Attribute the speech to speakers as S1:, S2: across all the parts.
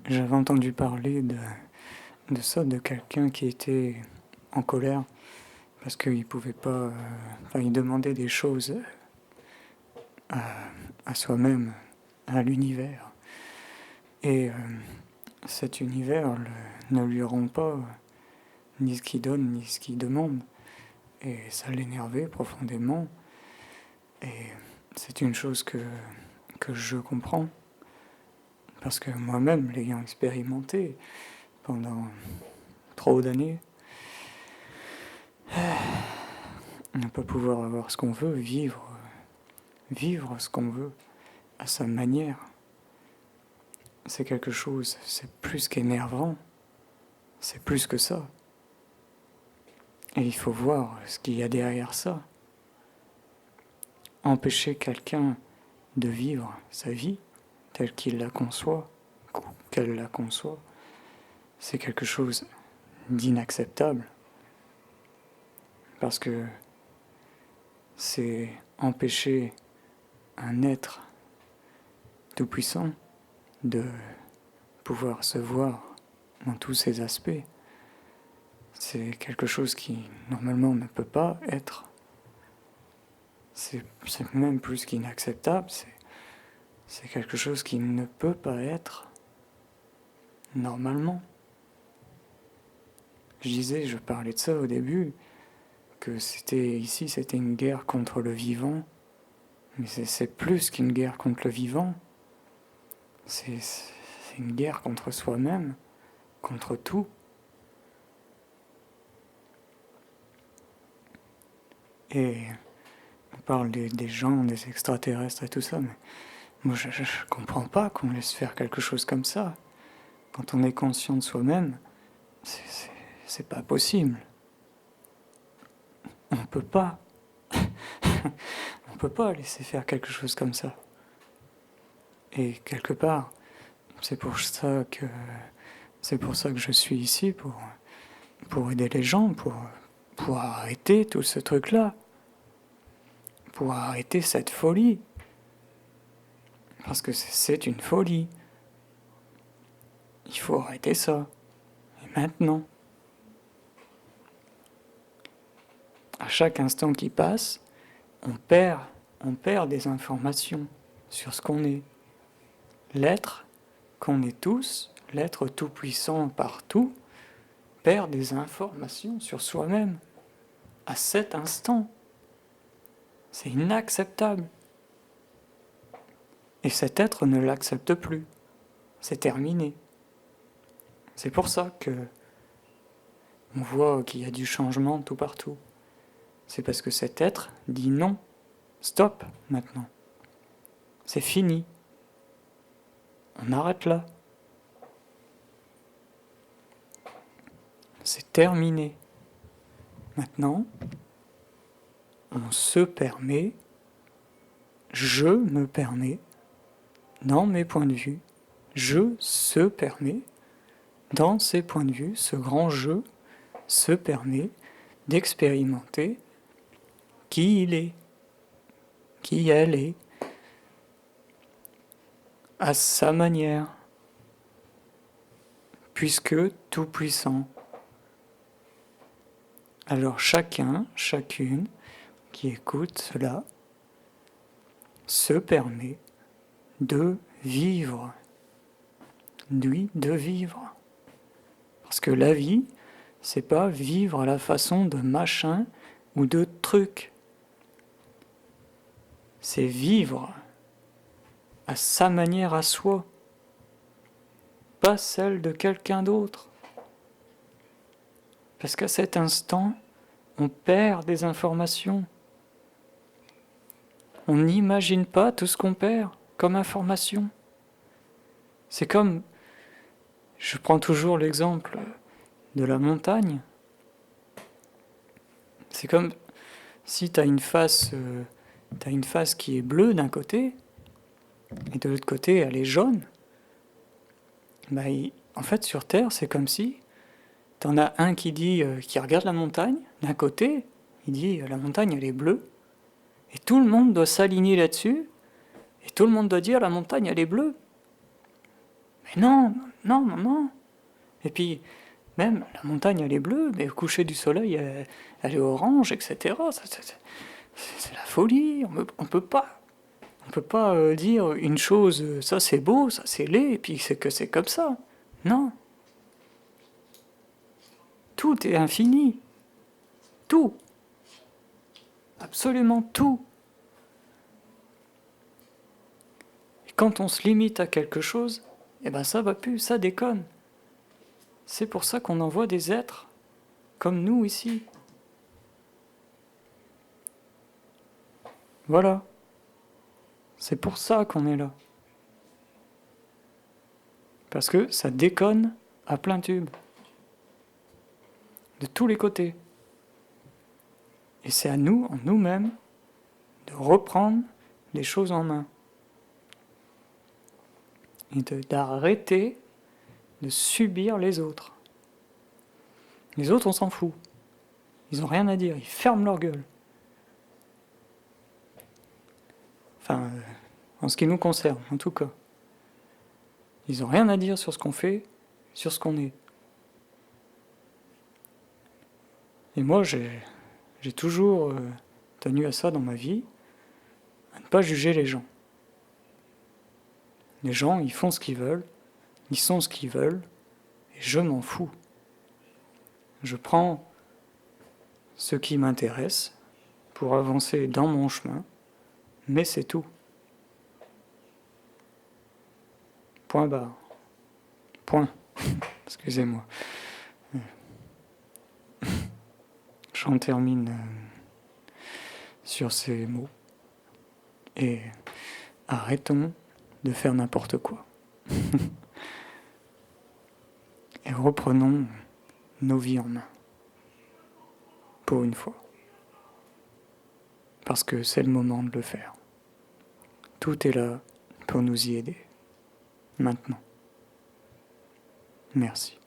S1: J'avais entendu parler de ça, de quelqu'un qui était en colère parce qu'il pouvait pas, enfin, il demandait des choses à soi-même, à l'univers. Et cet univers ne lui rend pas ni ce qu'il donne, ni ce qu'il demande. Et ça l'énervait profondément. Et c'est une chose que je comprends. Parce que moi-même, l'ayant expérimenté pendant trop d'années, ne pas pouvoir avoir ce qu'on veut, vivre ce qu'on veut à sa manière, c'est quelque chose, c'est plus qu'énervant, c'est plus que ça. Et il faut voir ce qu'il y a derrière ça. Empêcher quelqu'un de vivre sa vie telle qu'il la conçoit, qu'elle la conçoit, c'est quelque chose d'inacceptable. Parce que c'est empêcher un être tout-puissant de pouvoir se voir dans tous ses aspects. C'est quelque chose qui, normalement, ne peut pas être. C'est même plus qu'inacceptable, c'est quelque chose qui ne peut pas être normalement. Je parlais de ça au début, que c'était une guerre contre le vivant, mais c'est plus qu'une guerre contre le vivant, c'est une guerre contre soi-même, contre tout. Et on parle des gens, des extraterrestres et tout ça, mais moi je comprends pas qu'on laisse faire quelque chose comme ça. Quand on est conscient de soi-même, c'est pas possible. On peut pas. On peut pas laisser faire quelque chose comme ça. Et quelque part, c'est pour ça que je suis ici, pour aider les gens, pour arrêter tout ce truc-là, pour arrêter cette folie. Parce que c'est une folie. Il faut arrêter ça. Et maintenant. À chaque instant qui passe, on perd des informations sur ce qu'on est. L'être qu'on est tous, l'être tout-puissant partout, perd des informations sur soi-même. À cet instant. C'est inacceptable. Et cet être ne l'accepte plus. C'est terminé. C'est pour ça que on voit qu'il y a du changement tout partout. C'est parce que cet être dit non, stop maintenant. C'est fini. On arrête là. C'est terminé. Maintenant, on se permet, je me permets, dans mes points de vue, je se permet, dans ces points de vue, ce grand je se permet d'expérimenter qui il est, qui elle est, à sa manière, puisque tout puissant. Alors chacun, chacune qui écoute cela se permet de vivre, de vivre. Parce que la vie, c'est pas vivre à la façon de machin ou de truc. C'est vivre à sa manière à soi, pas celle de quelqu'un d'autre. Parce qu'à cet instant, on perd des informations. On n'imagine pas tout ce qu'on perd comme information. C'est comme, je prends toujours l'exemple de la montagne. C'est comme si tu as une face qui est bleue d'un côté, et de l'autre côté, elle est jaune. En fait, sur Terre, c'est comme si t'en as un qui regarde la montagne, d'un côté, il dit la montagne elle est bleue, et tout le monde doit s'aligner là-dessus, et tout le monde doit dire la montagne elle est bleue. Mais non, Non, non, non. Et puis, même, la montagne, elle est bleue, mais au coucher du soleil, elle est orange, etc. C'est la folie. On peut pas. On peut pas dire une chose, ça c'est beau, ça c'est laid, et puis c'est que c'est comme ça. Non. Tout est infini. Tout. Absolument tout. Et quand on se limite à quelque chose, eh ben ça va plus, ça déconne. C'est pour ça qu'on envoie des êtres comme nous ici. Voilà. C'est pour ça qu'on est là. Parce que ça déconne à plein tube. De tous les côtés. Et c'est à nous, en nous-mêmes, de reprendre les choses en main. Et d'arrêter de subir les autres. Les autres, on s'en fout. Ils n'ont rien à dire, ils ferment leur gueule. Enfin, en ce qui nous concerne, en tout cas. Ils n'ont rien à dire sur ce qu'on fait, sur ce qu'on est. Et moi, j'ai toujours tenu à ça dans ma vie, à ne pas juger les gens. Les gens, ils font ce qu'ils veulent, ils sont ce qu'ils veulent, et je m'en fous. Je prends ce qui m'intéresse pour avancer dans mon chemin, mais c'est tout. Point barre. Point. Excusez-moi. J'en termine sur ces mots. Et arrêtons de faire n'importe quoi. Et reprenons nos vies en main. Pour une fois. Parce que c'est le moment de le faire. Tout est là pour nous y aider. Maintenant. Merci.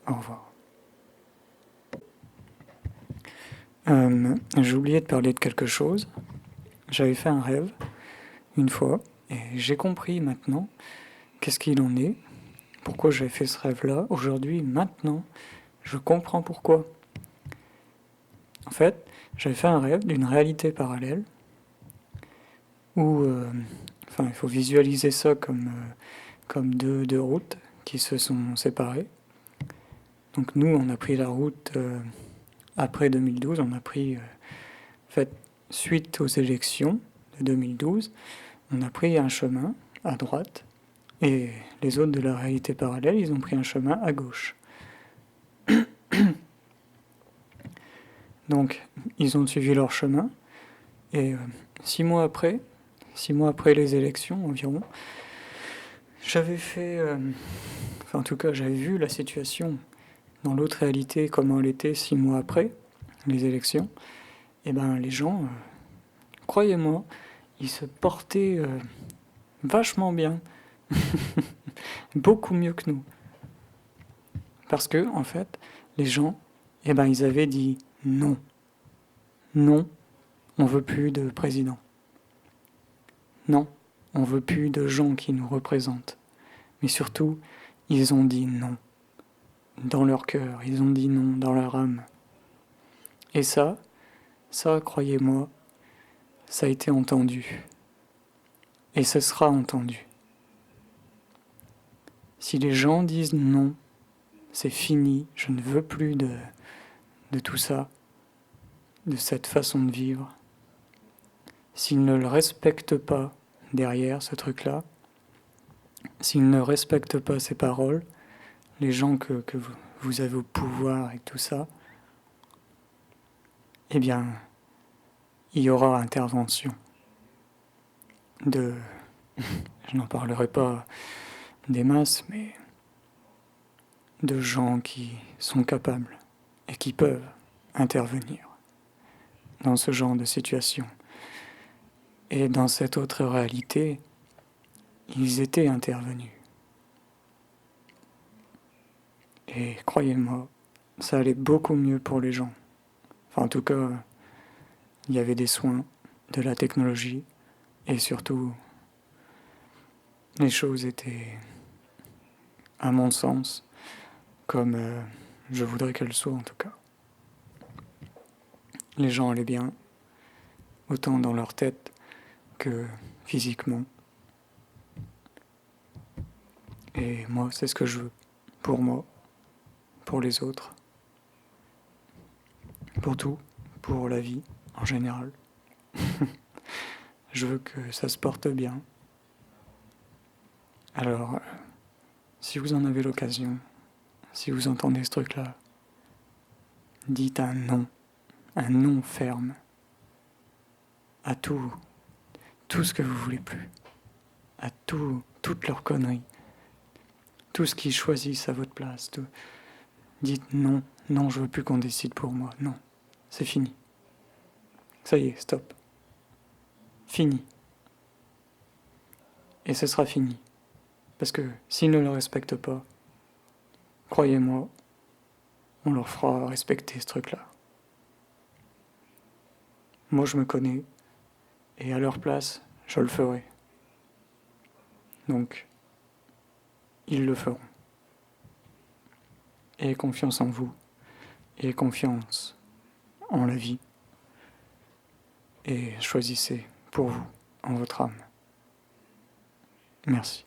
S1: Au revoir. J'ai oublié de parler de quelque chose. J'avais fait un rêve, une fois, et j'ai compris maintenant qu'est-ce qu'il en est, pourquoi j'avais fait ce rêve-là. Aujourd'hui, maintenant, je comprends pourquoi. En fait, j'avais fait un rêve d'une réalité parallèle, où, il faut visualiser ça comme deux routes qui se sont séparées. Donc nous, on a pris la route après 2012, on a pris, suite aux élections de 2012, on a pris un chemin à droite, et les autres de la réalité parallèle, ils ont pris un chemin à gauche. Donc, ils ont suivi leur chemin, et 6 mois après les élections environ, j'avais fait, en tout cas, j'avais vu la situation dans l'autre réalité, comment elle était 6 mois après les élections. Et ben, les gens, croyez-moi, ils se portaient vachement bien, beaucoup mieux que nous. Parce que, en fait, les gens, ils avaient dit non. Non, on veut plus de président. Non, on veut plus de gens qui nous représentent. Mais surtout, ils ont dit non. Dans leur cœur, ils ont dit non dans leur âme. Et ça, croyez-moi, ça a été entendu. Et ce sera entendu. Si les gens disent non, c'est fini, je ne veux plus de tout ça, de cette façon de vivre. S'ils ne le respectent pas derrière ce truc-là, s'ils ne respectent pas ces paroles, les gens que vous avez au pouvoir et tout ça, eh bien, il y aura intervention je n'en parlerai pas des masses, mais de gens qui sont capables et qui peuvent intervenir dans ce genre de situation. Et dans cette autre réalité, ils étaient intervenus. Et croyez-moi, ça allait beaucoup mieux pour les gens. Enfin, en tout cas, il y avait des soins, de la technologie, et surtout les choses étaient, à mon sens, comme je voudrais qu'elles soient en tout cas. Les gens allaient bien, autant dans leur tête que physiquement. Et moi, c'est ce que je veux, pour moi, pour les autres, pour tout, pour la vie en général. Je veux que ça se porte bien. Alors, si vous en avez l'occasion, si vous entendez ce truc-là, dites un non ferme à tout ce que vous voulez plus, à toutes leurs conneries, tout ce qu'ils choisissent à votre place. Dites non, je veux plus qu'on décide pour moi, non, c'est fini. Ça y est, stop. Fini. Et ce sera fini. Parce que s'ils ne le respectent pas, croyez-moi, on leur fera respecter ce truc-là. Moi, je me connais, et à leur place, je le ferai. Donc, ils le feront. Ayez confiance en vous, ayez confiance en la vie, et choisissez pour vous, en votre âme. Merci.